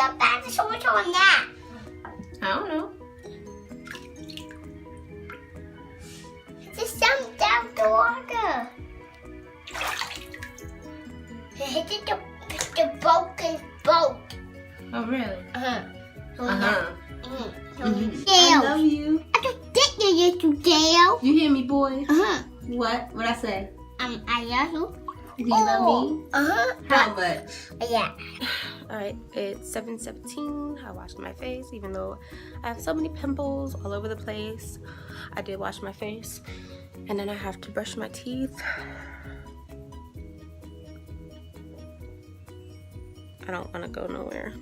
up dinosaurs on that? I don't know. Just jumped down the water. It hit the broken boat. Oh, really? I Dale. love you. I just did you, little Dale. You hear me, boy? Uh-huh. What? What I say? I love you. Do you love me? Uh-huh. How much? Yeah. Alright, it's 7:17. I washed my face, even though I have so many pimples all over the place. I did wash my face. And then I have to brush my teeth. I don't want to go nowhere.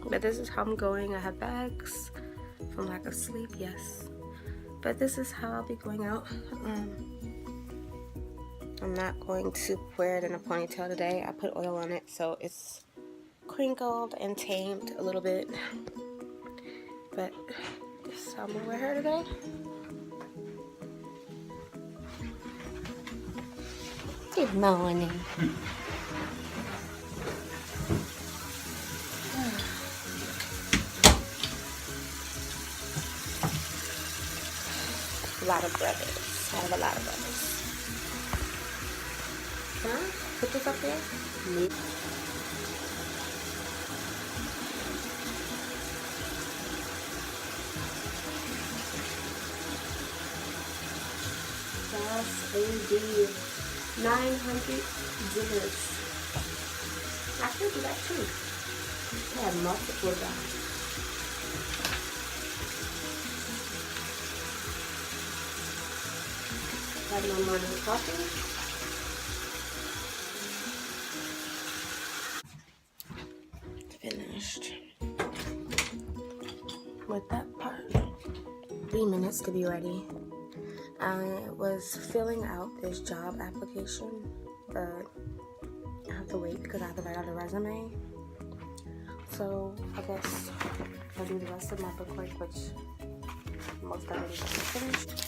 But this is how I'm going. I have bags from lack of sleep, yes. But this is how I'll be going out. I'm not going to wear it in a ponytail today. I put oil on it, so it's crinkled and tamed a little bit. But this is how I'm gonna wear her today. Good morning. A lot of brothers. I have a lot of brothers. Huh? Put this up there? Nope. Yes, indeed. 900 dinners. I could do that too. I have multiple jobs. Have no morning coffee. Finished with that part. 3 minutes to be ready. I was filling out this job application, but I have to wait because I have to write out a resume. So I guess I'll do the rest of my bookwork, which most of it is finished.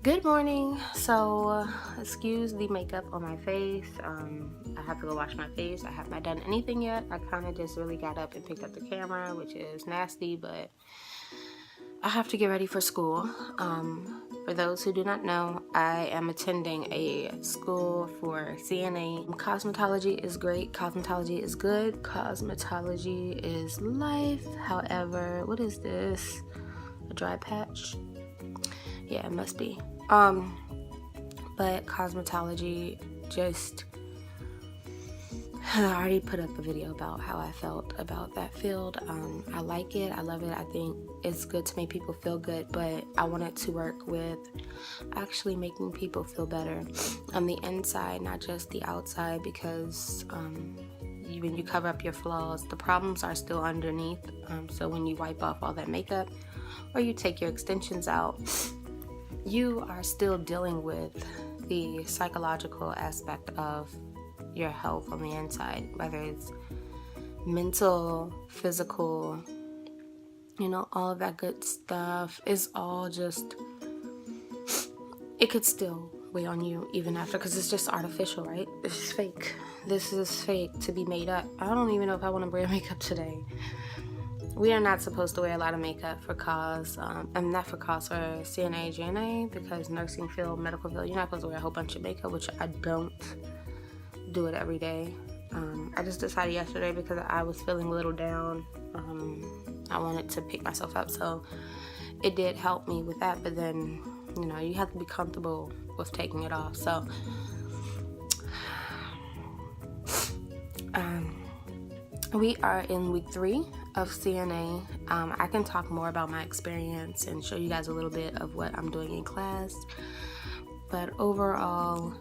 Good morning. So excuse the makeup on my face. I have to go wash my face. I have not done anything yet. I kind of just really got up and picked up the camera, which is nasty, but I have to get ready for school. For those who do not know, I am attending a school for CNA. Cosmetology is great. Cosmetology is good. Cosmetology is life. However, what is this? A dry patch? Yeah, it must be. But cosmetology, just I already put up a video about how I felt about that field. I like it, I love it. I think it's good to make people feel good, but I wanted to work with actually making people feel better on the inside, not just the outside, because when you cover up your flaws, the problems are still underneath. So when you wipe off all that makeup or you take your extensions out, you are still dealing with the psychological aspect of your health on the inside, whether it's mental, physical, you know, all of that good stuff is all just, it could still weigh on you even after, because it's just artificial, right? It's just fake. This is fake to be made up. I don't even know if I want to wear makeup today. We are not supposed to wear a lot of makeup for cause. I'm not for cause for CNA, GNA, because nursing field, medical field, you're not supposed to wear a whole bunch of makeup, which I don't do it every day. I just decided yesterday because I was feeling a little down. I wanted to pick myself up, so it did help me with that. But then, you know, you have to be comfortable with taking it off. So, we are in week 3 of CNA. I can talk more about my experience and show you guys a little bit of what I'm doing in class. But overall,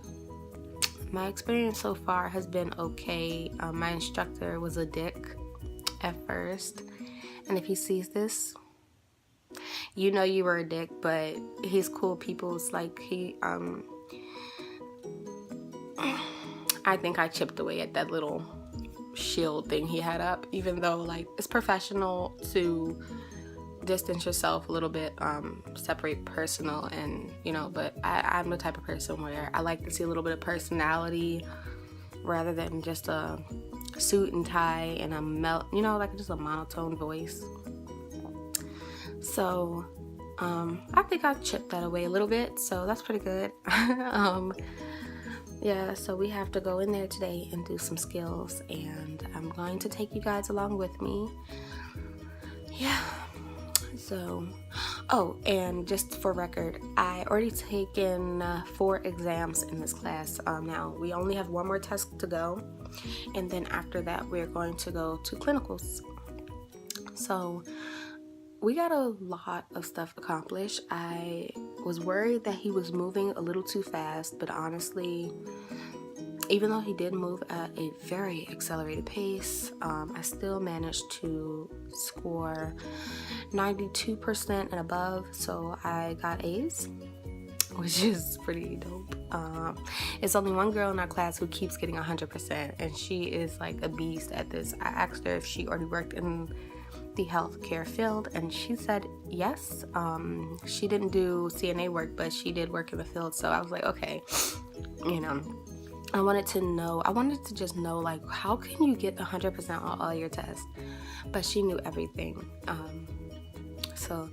my experience so far has been okay. My instructor was a dick at first. And if he sees this, you know you were a dick, but he's cool people's, like, I think I chipped away at that little shield thing he had up, even though, like, it's professional to distance yourself a little bit, separate personal and, you know, but I'm the type of person where I like to see a little bit of personality rather than just a suit and tie and like just a monotone voice. So I think I chipped that away a little bit, so that's pretty good. Yeah, so we have to go in there today and do some skills, and I'm going to take you guys along with me. Yeah. So, oh, and just for record, I already taken 4 exams in this class. Now we only have 1 more test to go, and then after that we're going to go to clinicals. So we got a lot of stuff accomplished. I was worried that he was moving a little too fast, but honestly, even though he did move at a very accelerated pace, I still managed to score 92% and above, so I got A's, which is pretty dope. It's only one girl in our class who keeps getting 100%, and she is like a beast at this. I asked her if she already worked in the healthcare field, and she said yes. She didn't do CNA work, but she did work in the field, so I was like, okay, you know, I wanted to just know, like, how can you get 100% on all your tests? But she knew everything. So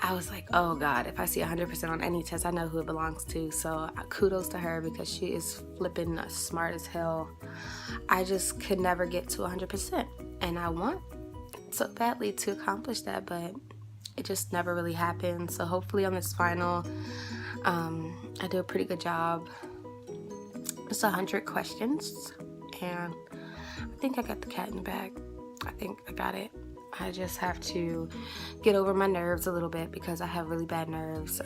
I was like, oh God, if I see 100% on any test, I know who it belongs to. So kudos to her, because she is flipping smart as hell. I just could never get to 100%, and I want so badly to accomplish that, but it just never really happened. So hopefully on this final, I do a pretty good job. It's 100 questions, and I think I got the cat in the bag. I think I got it. I just have to get over my nerves a little bit, because I have really bad nerves. So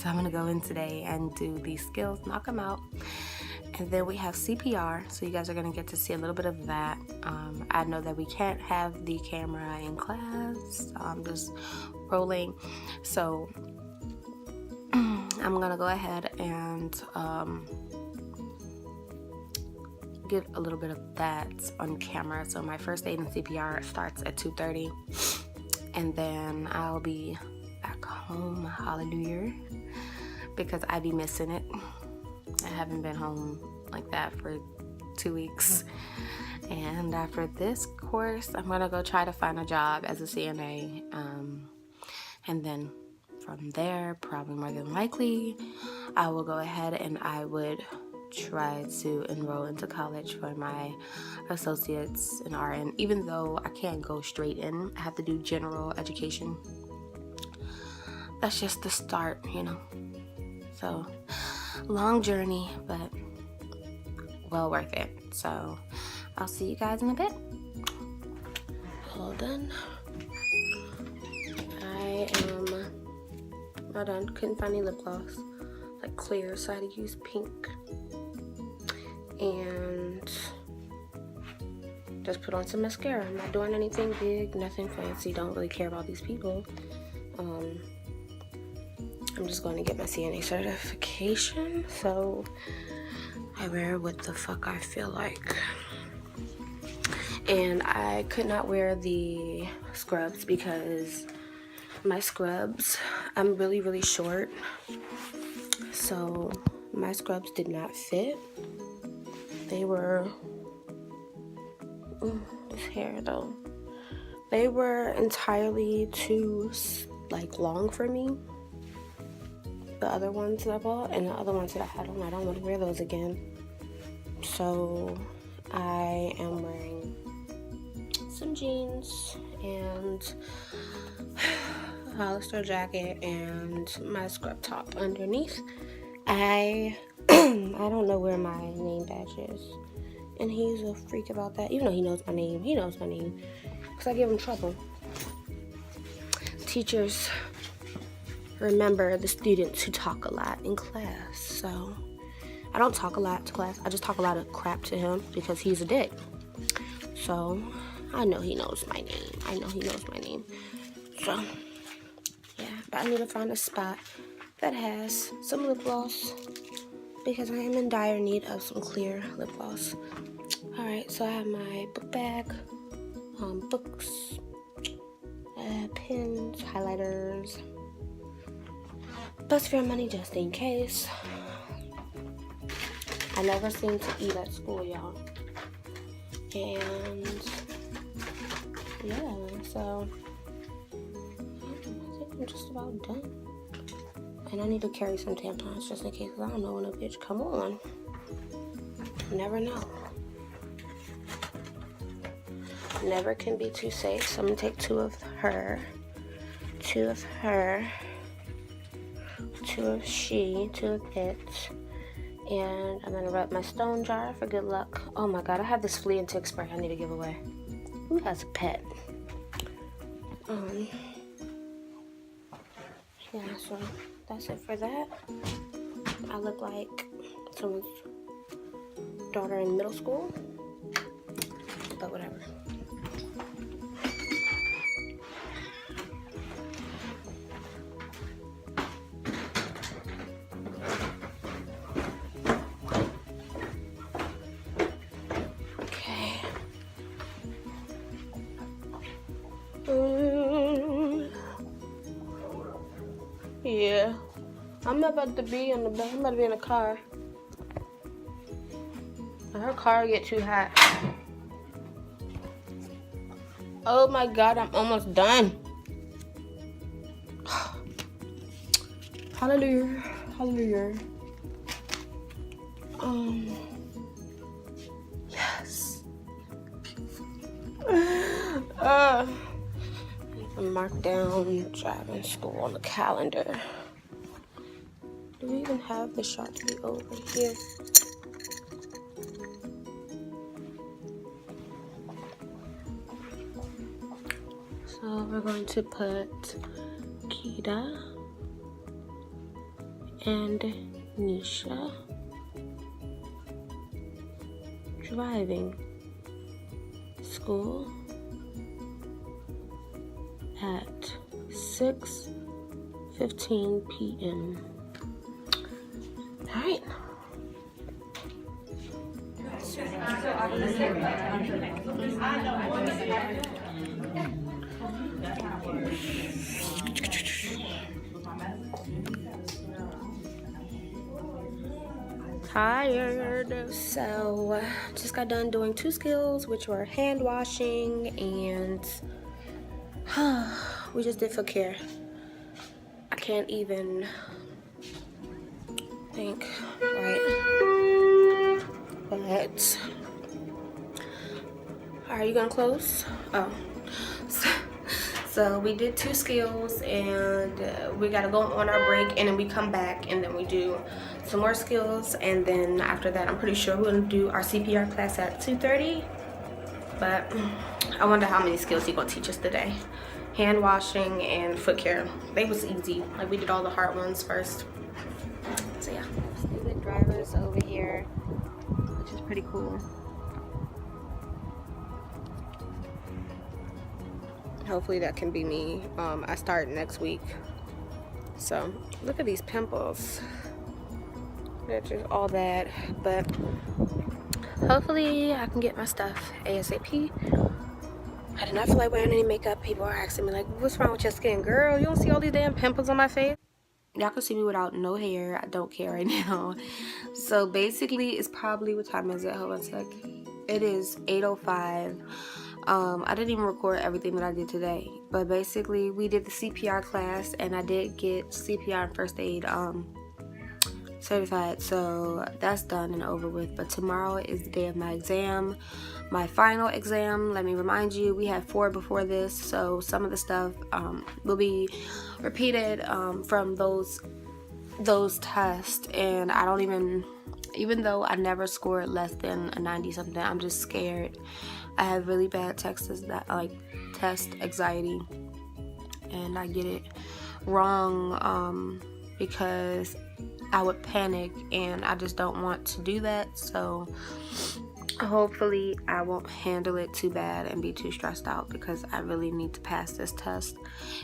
I'm gonna go in today and do these skills, knock them out. And then we have CPR, so you guys are gonna get to see a little bit of that. I know that we can't have the camera in class. I'm just rolling. So I'm gonna go ahead and get a little bit of that on camera. So my first aid and CPR starts at 2:30, and then I'll be back home, hallelujah, because I be missing it. I haven't been home like that for 2 weeks, and after this course I'm gonna go try to find a job as a CNA, and then from there, probably more than likely, I will go ahead and I would try to enroll into college for my associates in RN, even though I can't go straight in. I have to do general education. That's just the start, you know. So long journey, but well worth it. So I'll see you guys in a bit. All done. I am not done. Couldn't find any lip gloss, like clear, so I had to use pink. And just put on some mascara. I'm not doing anything big, nothing fancy. Don't really care about these people. I'm just going to get my CNA certification, so I wear what the fuck I feel like. And I could not wear the scrubs because my scrubs, I'm really, really short, so my scrubs did not fit. They were, this hair though, they were entirely too, like, long for me. The other ones that I bought and the other ones that I had on, I don't want to wear those again. So I am wearing some jeans and a Hollister jacket and my scrub top underneath. I don't know where my name badge is, and he's a freak about that. Even though he knows my name, because I give him trouble. Teachers remember the students who talk a lot in class, so I don't talk a lot to class. I just talk a lot of crap to him because he's a dick. So I know he knows my name. So yeah. But I need to find a spot that has some lip gloss because I am in dire need of some clear lip gloss. Alright, so I have my book bag, books, pens, highlighters, bus fare money just in case. I never seem to eat at school, y'all. And yeah, so I think I'm just about done. And I need to carry some tampons just in case, because I don't know when a bitch come on. You never know. Never can be too safe. So I'm gonna take two of her, two of she, two of it. And I'm gonna rub my stone jar for good luck. Oh my god, I have this flea and tick spray I need to give away. Who has a pet? Yeah, so that's it for that. I look like someone's daughter in middle school, but whatever. Yeah, I'm about to be in the back. I'm about to be in the car. Her car get too hot. Oh my god, I'm almost done. Hallelujah, hallelujah. Yes. Mark down driving school on the calendar. Do we even have the shot to be over here? So we're going to put Kita and Nisha driving school at 6:15 p.m. All right. Tired. So just got done doing 2 skills, which were hand washing and we just did foot care. I can't even think right. But are you gonna close? Oh. So we did 2 skills and we gotta go on our break and then we come back and then we do some more skills, and then after that I'm pretty sure we're gonna do our CPR class at 2:30. But I wonder how many skills he's gonna teach us today. Hand washing and foot care. They was easy. Like we did all the hard ones first. So yeah. Student drivers over here, which is pretty cool. Hopefully that can be me. I start next week. So look at these pimples. They're just all that. But hopefully I can get my stuff ASAP. I did not feel like wearing any makeup. People are asking me like, what's wrong with your skin? Girl, you don't see all these damn pimples on my face? Y'all can see me without no hair. I don't care right now. So basically it's probably, what time is it? Hold on a sec. It is 8:05. I didn't even record everything that I did today, but basically we did the CPR class and I did get CPR and first aid certified, so that's done and over with. But tomorrow is the day of my exam, my final exam. Let me remind you, we had 4 before this, so some of the stuff will be repeated from those tests, and I don't even though I never scored less than a 90 something, I'm just scared. I have really bad test anxiety, and I get it wrong because I would panic, and I just don't want to do that. So hopefully I won't handle it too bad and be too stressed out, because I really need to pass this test.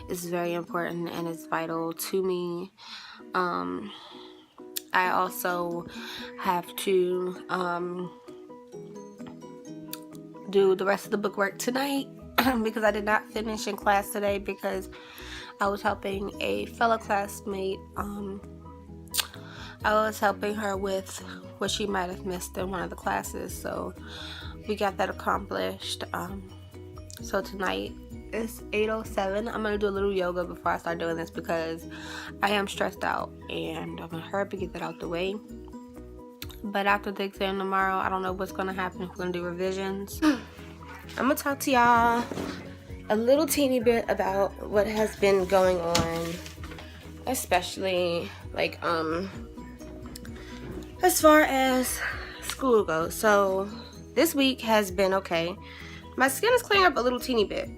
It's very important and it's vital to me. I also have to do the rest of the bookwork tonight because I did not finish in class today because I was helping a fellow classmate. I was helping her with what she might have missed in one of the classes, so we got that accomplished. So tonight it's 8:07. I'm gonna do a little yoga before I start doing this because I am stressed out, and I'm gonna hurry up and get that out the way. But after the exam tomorrow, I don't know what's gonna happen. If we're gonna do revisions. I'm gonna talk to y'all a little teeny bit about what has been going on, especially like as far as school goes. So this week has been okay. My skin is clearing up a little teeny bit.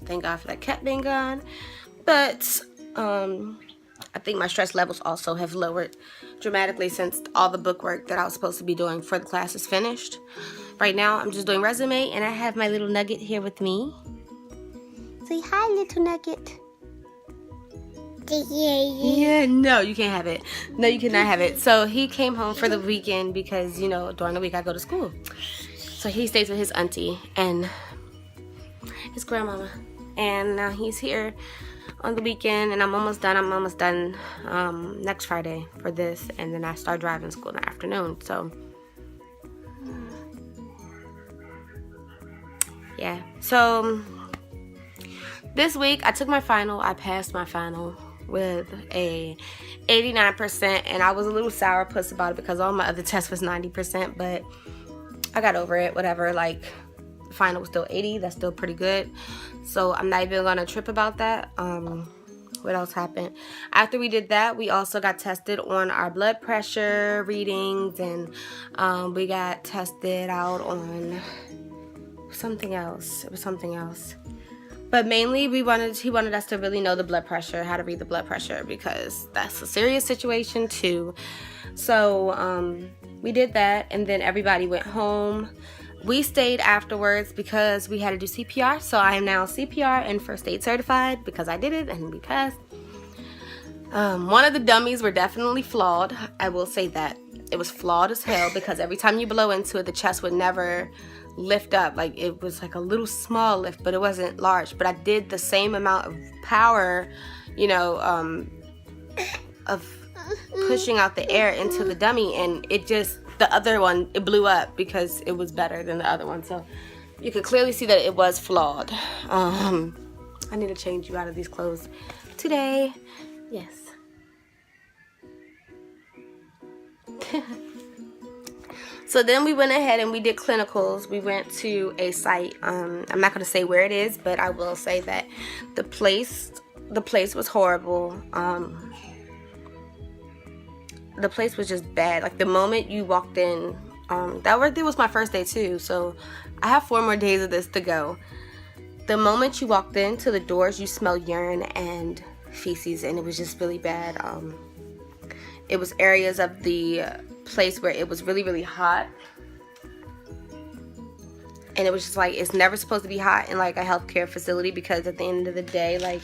Thank God for that cat being gone. But I think my stress levels also have lowered dramatically since all the bookwork that I was supposed to be doing for the class is finished. Right now I'm just doing resume, and I have my little nugget here with me. Say hi, little nugget. Yeah, no, you can't have it. No, you cannot have it. So he came home for the weekend because, you know, during the week I go to school. So he stays with his auntie and his grandmama. And now he's here on the weekend, and I'm almost done next Friday for this, and then I start driving school in the afternoon. So yeah. So this week I took my final. I passed my final with a 89%, and I was a little sourpuss about it because all my other tests was 90%, but I got over it. Whatever, like the final was still 80. That's still pretty good, so I'm not even gonna trip about that. What else happened after we did that? We also got tested on our blood pressure readings, and we got tested out on something else. It was something else. But mainly he wanted us to really know the blood pressure, how to read the blood pressure, because that's a serious situation too. So we did that, and then everybody went home. We stayed afterwards because we had to do CPR. So I am now CPR and first aid certified because I did it and we passed. One of the dummies were definitely flawed. I will say that. It was flawed as hell because every time you blow into it, the chest would never lift up. Like, it was like a little small lift, but it wasn't large. But I did the same amount of power, you know, of pushing out the air into the dummy, and it just, the other one, it blew up because it was better than the other one. So you could clearly see that it was flawed. I need to change you out of these clothes today. Yes. So then we went ahead and we did clinicals. We went to a site. I'm not going to say where it is, but I will say that the place was horrible. The place was just bad. Like, the moment you walked in, that was my first day too, so I have 4 more days of this to go. The moment you walked into the doors, you smell urine and feces, and it was just really bad. It was areas of the place where it was really, really hot, and it was just like, it's never supposed to be hot in like a healthcare facility, because at the end of the day, like,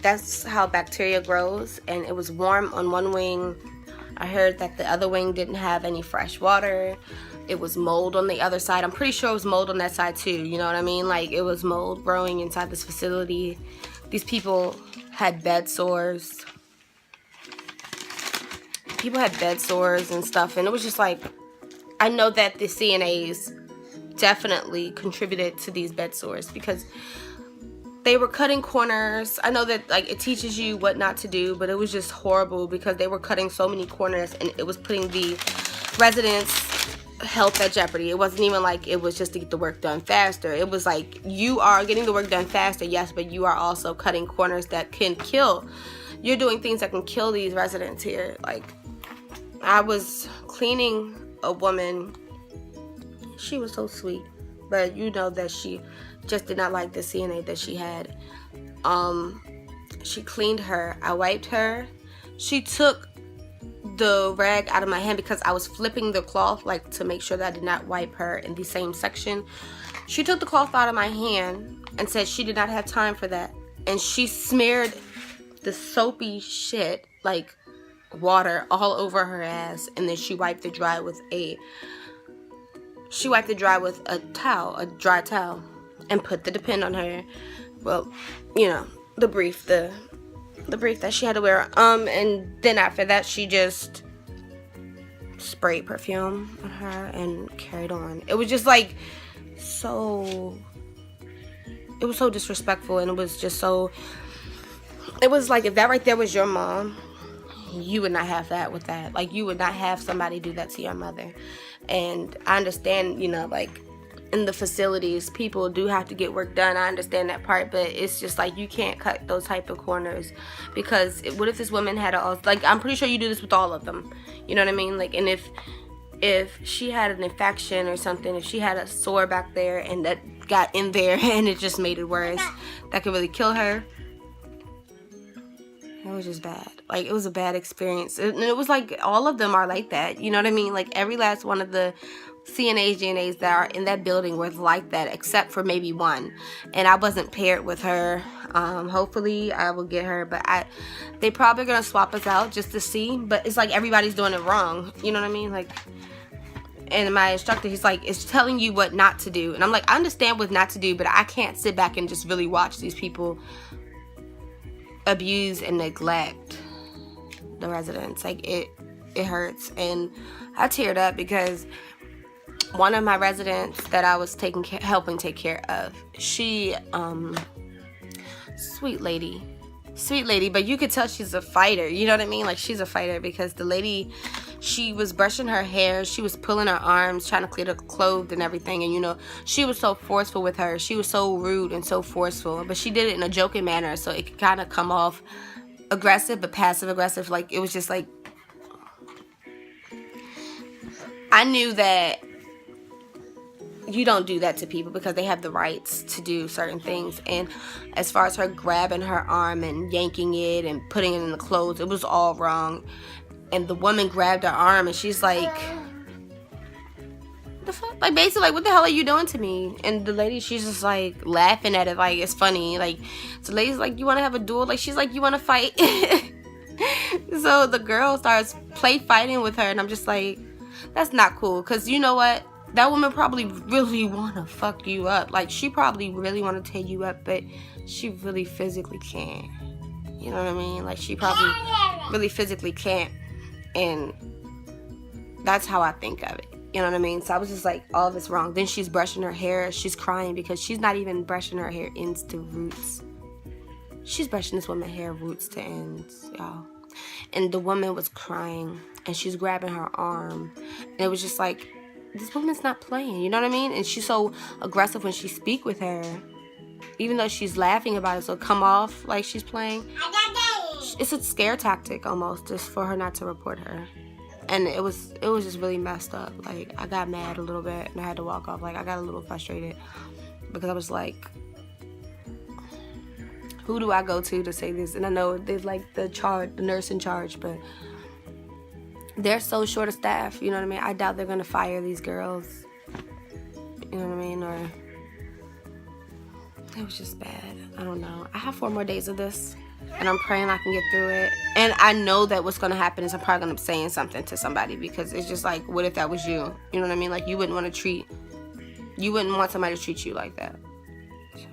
that's how bacteria grows. And it was warm on one wing. I heard that the other wing didn't have any fresh water. It was mold on the other side. I'm pretty sure it was mold on that side too, you know what I mean? Like, it was mold growing inside this facility. These people had bed sores. People had bed sores and stuff, and it was just like, I know that the CNAs definitely contributed to these bed sores because they were cutting corners. I know that, like, it teaches you what not to do, but it was just horrible because they were cutting so many corners, and it was putting the residents' health at jeopardy. It wasn't even like it was just to get the work done faster. It was like, you are getting the work done faster, yes, but you are also cutting corners that can kill. You're doing things that can kill these residents here. Like, I was cleaning a woman. She was so sweet, but you know that she just did not like the CNA that she had. She cleaned her. I wiped her. She took the rag out of my hand because I was flipping the cloth, like, to make sure that I did not wipe her in the same section. She took the cloth out of my hand and said she did not have time for that. And she smeared the soapy shit, like water, all over her ass. And then she wiped it dry with a towel, a dry towel, and put the Depend on her. Well, you know, the brief that she had to wear. And then after that, she just sprayed perfume on her and carried on. It was just like it was so disrespectful, and it was like, if that right there was your mom, you would not have that with that. Like, you would not have somebody do that to your mother. And I understand, you know, like, in the facilities, people do have to get work done. I understand that part, but it's just like, you can't cut those type of corners, because what if this woman had like, I'm pretty sure you do this with all of them, you know what I mean? Like, and if she had an infection or something, if she had a sore back there and that got in there and it just made it worse, that could really kill her. It was just bad. Like, it was a bad experience. And it was like, all of them are like that, you know what I mean? Like, every last one of the CNAs, GNAs that are in that building was like that, except for maybe one. And I wasn't paired with her. Hopefully I will get her, but they probably gonna swap us out just to see. But it's like, everybody's doing it wrong, you know what I mean? Like, and my instructor, he's like, it's telling you what not to do. And I'm like, I understand what not to do, but I can't sit back and just really watch these people abuse and neglect the residents. Like, it hurts. And I teared up because one of my residents that I was helping take care of, she sweet lady, but you could tell she's a fighter, you know what I mean? Like, she's a fighter, because the lady, she was brushing her hair, she was pulling her arms, trying to clear the clothes and everything, and you know, she was so forceful with her. She was so rude and so forceful, but she did it in a joking manner, so it could kind of come off aggressive, but passive aggressive. Like, it was just like, I knew that you don't do that to people because they have the rights to do certain things. And as far as her grabbing her arm and yanking it and putting it in the clothes, it was all wrong. And the woman grabbed her arm and she's like, the fuck? Like, basically, like, what the hell are you doing to me? And the lady, she's just like laughing at it, like, it's funny. Like, so the lady's like, you want to have a duel? Like, she's like, you want to fight? So the girl starts fighting with her, and I'm just like, that's not cool. Because you know what? That woman probably really want to fuck you up. Like, she probably really want to tear you up, but she really physically can't. You know what I mean? Like, she probably really physically can't. And that's how I think of it. You know what I mean? So I was just like, all this wrong. Then she's brushing her hair. She's crying because she's not even brushing her hair ends to roots. She's brushing this woman's hair roots to ends, y'all. And the woman was crying, and she's grabbing her arm. And it was just like, this woman's not playing, you know what I mean? And she's so aggressive when she speak with her, even though she's laughing about it, so come off like she's playing. It's a scare tactic almost, just for her not to report her. And it was just really messed up. Like, I got mad a little bit, and I had to walk off. Like, I got a little frustrated because I was like, who do I go to say this? And I know there's like the nurse in charge, but they're so short of staff, you know what I mean? I doubt they're going to fire these girls, you know what I mean? Or, it was just bad. I don't know. I have 4 more days of this, and I'm praying I can get through it. And I know that what's going to happen is I'm probably going to be saying something to somebody, because it's just like, what if that was you? You know what I mean? Like, you wouldn't want somebody to treat you like that. So,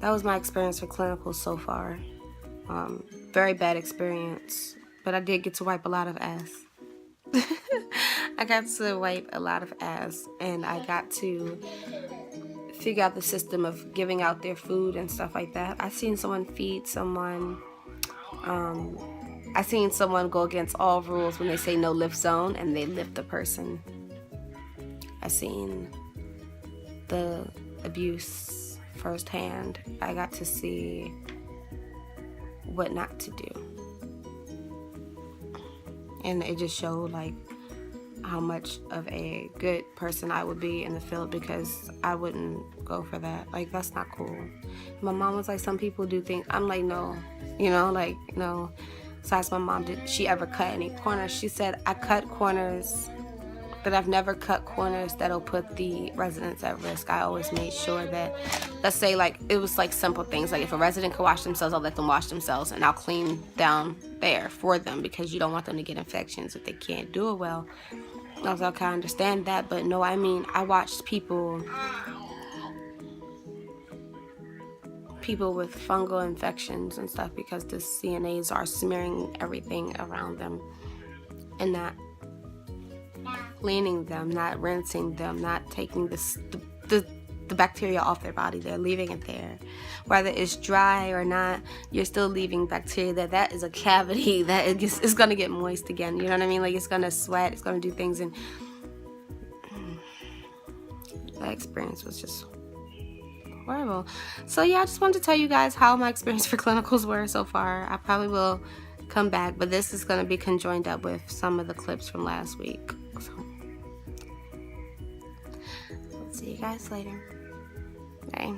that was my experience for clinical so far. Very bad experience. But I did get to wipe a lot of ass. I got to wipe a lot of ass, and I got to figure out the system of giving out their food and stuff like that. I seen someone feed someone. I seen someone go against all rules when they say no lift zone, and they lift the person. I seen the abuse firsthand. I got to see what not to do. And it just showed like how much of a good person I would be in the field, because I wouldn't go for that. Like, that's not cool. My mom was like, some people do things. I'm like, no, you know, like, no. So I asked my mom, did she ever cut any corners? She said, I cut corners, but I've never cut corners that'll put the residents at risk. I always made sure that, let's say, like, it was like simple things. Like if a resident could wash themselves, I'll let them wash themselves, and I'll clean down there for them, because you don't want them to get infections if they can't do it well. I was like, okay, I understand that, but no, I mean, I watched people with fungal infections and stuff because the CNAs are smearing everything around them and not cleaning them, not rinsing them, not taking the bacteria off their body. They're leaving it there. Whether it's dry or not, you're still leaving bacteria there. That is a cavity that it's going to get moist again. You know what I mean? Like, it's going to sweat. It's going to do things. And that experience was just horrible. So yeah, I just wanted to tell you guys how my experience for clinicals were so far. I probably will come back, but this is going to be conjoined up with some of the clips from last week. So, see you guys later. Bye.